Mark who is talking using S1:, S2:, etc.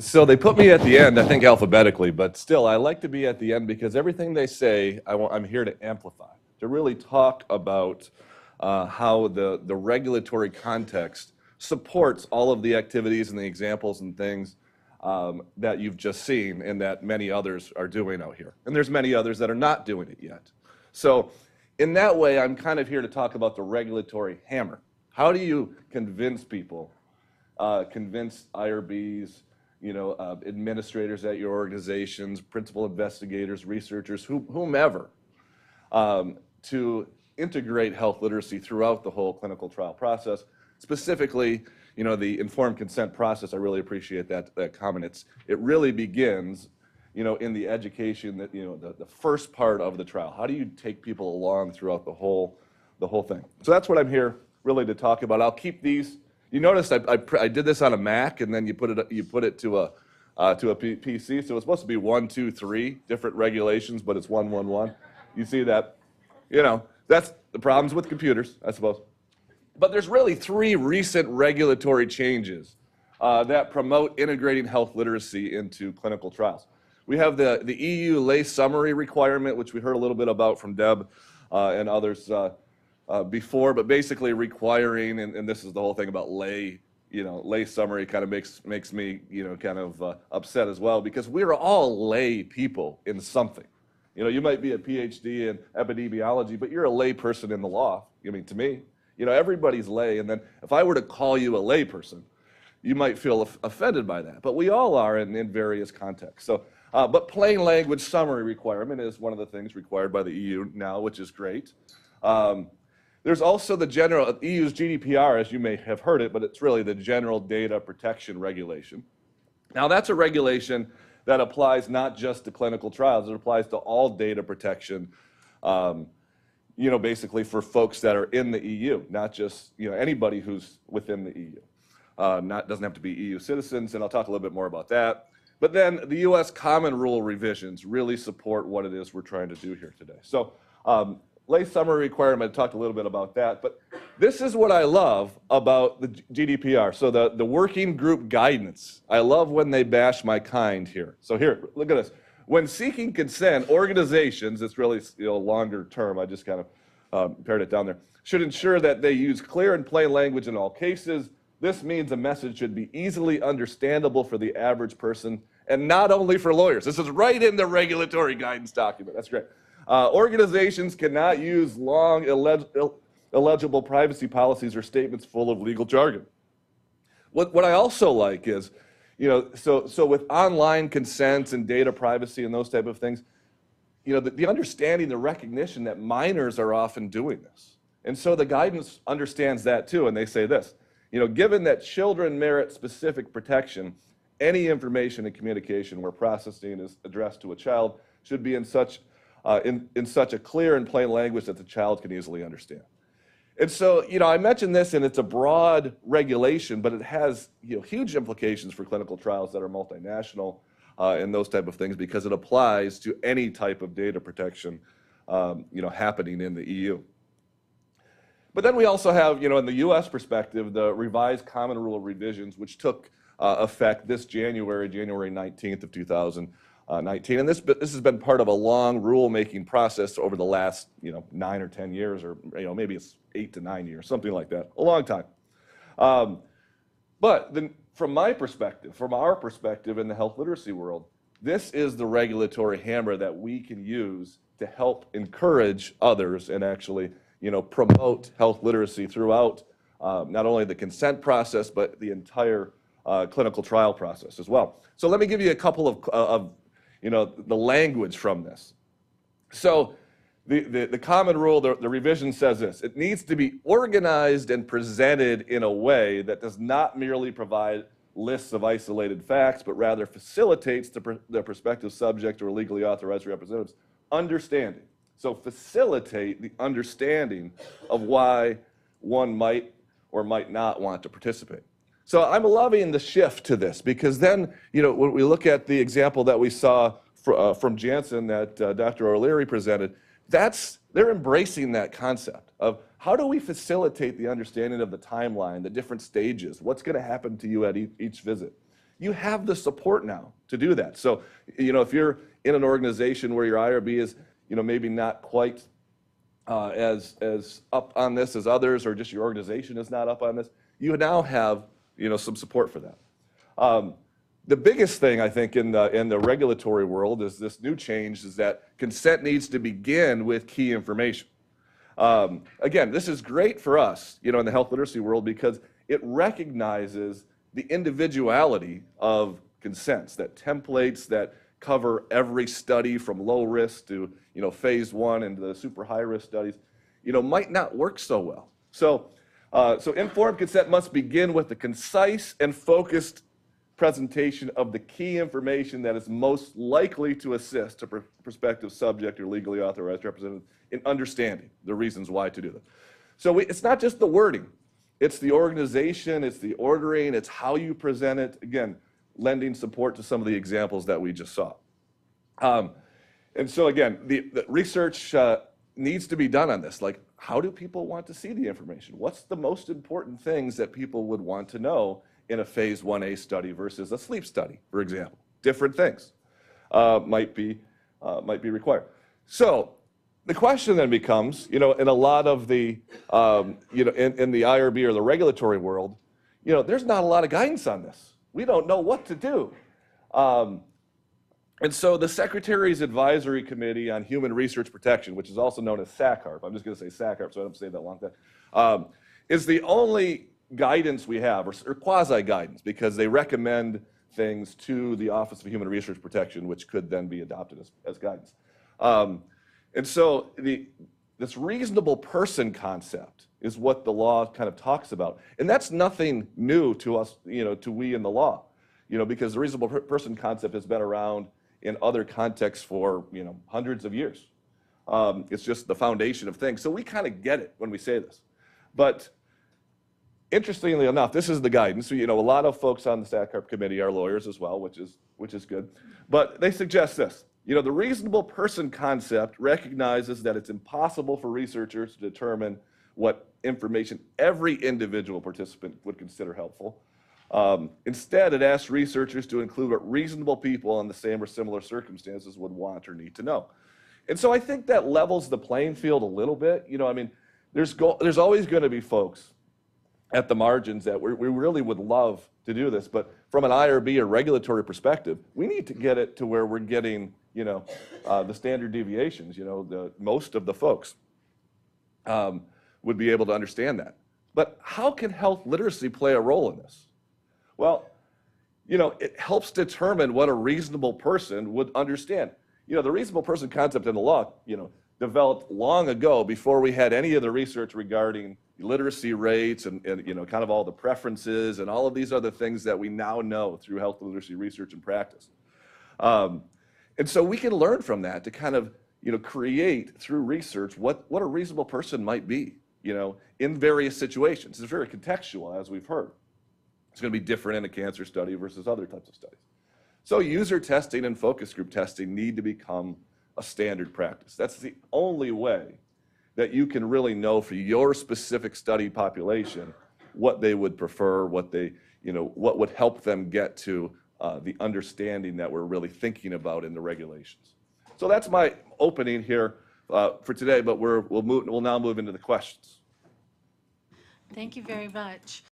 S1: So they put me at the end, I think alphabetically, but still, I like to be at the end because everything they say, I'm here to amplify, to really talk about how the regulatory context supports all of the activities and the examples and things that you've just seen and that many others are doing out here. And there's many others that are not doing it yet. So in that way, I'm kind of here to talk about the regulatory hammer. How do you convince people, convince IRBs, administrators at your organizations, principal investigators, researchers, whomever, to integrate health literacy throughout the whole clinical trial process. Specifically, the informed consent process, I really appreciate that comment. It really begins, in the education, that the first part of the trial. How do you take people along throughout the whole thing? So that's what I'm here really to talk about. I'll keep these. You noticed I did this on a Mac, and then you put it to a PC. So it's supposed to be 1, 2, 3 different regulations, but it's 1, 1, 1. You see that? That's the problems with computers, I suppose. But there's really 3 recent regulatory changes that promote integrating health literacy into clinical trials. We have the EU lay summary requirement, which we heard a little bit about from Deb and others before, but basically requiring, and this is the whole thing about lay summary kind of makes me, kind of upset as well, because we're all lay people in something. You might be a PhD in epidemiology, but you're a lay person in the law. To me, everybody's lay, and then if I were to call you a lay person, you might feel offended by that, but we all are in various contexts. So, but plain language summary requirement is one of the things required by the EU now, which is great. There's also the general EU's GDPR, as you may have heard it, but it's really the General Data Protection Regulation. Now, that's a regulation that applies not just to clinical trials; it applies to all data protection. Basically for folks that are in the EU, not just anybody who's within the EU. Doesn't have to be EU citizens, and I'll talk a little bit more about that. But then the U.S. Common Rule revisions really support what it is we're trying to do here today. So. Lay summary requirement, I talked a little bit about that, but this is what I love about the GDPR. So the working group guidance, I love when they bash my kind here. So here, look at this. When seeking consent, organizations, it's really longer term, I just kind of pared it down there, should ensure that they use clear and plain language in all cases. This means a message should be easily understandable for the average person and not only for lawyers. This is right in the regulatory guidance document. That's great. Organizations cannot use long, illegible privacy policies or statements full of legal jargon. What I also like is, so with online consents and data privacy and those type of things, the understanding, the recognition that minors are often doing this. And so the guidance understands that too, and they say this, given that children merit specific protection, any information and communication where processing is addressed to a child should be in such a clear and plain language that the child can easily understand. And so, I mentioned this, and it's a broad regulation, but it has huge implications for clinical trials that are multinational and those type of things, because it applies to any type of data protection happening in the EU. But then we also have, in the U.S. perspective, the revised Common Rule revisions, which took effect this January 19th of 2019, and this has been part of a long rule-making process over the last 9 or 10 years, or maybe it's 8 to 9 years, something like that, a long time. But then, from my perspective, from our perspective in the health literacy world, this is the regulatory hammer that we can use to help encourage others and actually promote health literacy throughout not only the consent process but the entire clinical trial process as well. So let me give you a couple of the language from this. So the Common Rule, the revision says this: it needs to be organized and presented in a way that does not merely provide lists of isolated facts, but rather facilitates the prospective subject or legally authorized representatives understanding. So facilitate the understanding of why one might or might not want to participate. So I'm loving the shift to this, because then, when we look at the example that we saw from Janssen that Dr. O'Leary presented, they're embracing that concept of how do we facilitate the understanding of the timeline, the different stages, what's going to happen to you at each visit. you have the support now to do that. So, if you're in an organization where your IRB is, maybe not quite as up on this as others, or just your organization is not up on this, you now have, some support for that. The biggest thing, I think, in the regulatory world is this new change is that consent needs to begin with key information. Again, this is great for us, in the health literacy world, because it recognizes the individuality of consents, that templates that cover every study from low risk to, phase 1 and the super high risk studies, might not work so well. So informed consent must begin with the concise and focused presentation of the key information that is most likely to assist a prospective subject or legally authorized representative in understanding the reasons why to do that. So it's not just the wording, it's the organization, it's the ordering, it's how you present it. Again, lending support to some of the examples that we just saw. And so again, the research needs to be done on this. Like, how do people want to see the information? What's the most important things that people would want to know in a phase 1A study versus a sleep study, for example? Different things might be required. So the question then becomes, in a lot of the, in the IRB or the regulatory world, there's not a lot of guidance on this. We don't know what to do. And so the Secretary's Advisory Committee on Human Research Protection, which is also known as SACARP, I'm just going to say SACARP so I don't say that long time, is the only guidance we have, or quasi-guidance, because they recommend things to the Office of Human Research Protection, which could then be adopted as guidance. And so this reasonable person concept is what the law kind of talks about. And that's nothing new to us, to we in the law, because the reasonable person concept has been around in other contexts for, hundreds of years. It's just the foundation of things. So we kind of get it when we say this. But interestingly enough, this is the guidance. So, a lot of folks on the SACARP committee are lawyers as well, which is good. But they suggest this. The reasonable person concept recognizes that it's impossible for researchers to determine what information every individual participant would consider helpful. Instead, it asks researchers to include what reasonable people in the same or similar circumstances would want or need to know. And so I think that levels the playing field a little bit. There's always going to be folks at the margins that we really would love to do this, but from an IRB or regulatory perspective, we need to get it to where we're getting, the standard deviations. Most of the folks would be able to understand that. But how can health literacy play a role in this? Well, it helps determine what a reasonable person would understand. The reasonable person concept in the law, developed long ago before we had any of the research regarding literacy rates and kind of all the preferences and all of these other things that we now know through health literacy research and practice. And so we can learn from that to kind of, create through research what a reasonable person might be, in various situations. It's very contextual, as we've heard. It's going to be different in a cancer study versus other types of studies. So user testing and focus group testing need to become a standard practice. That's the only way that you can really know for your specific study population what they would prefer, what would help them get to the understanding that we're really thinking about in the regulations. So that's my opening here for today, but we'll now move into the questions.
S2: Thank you very much.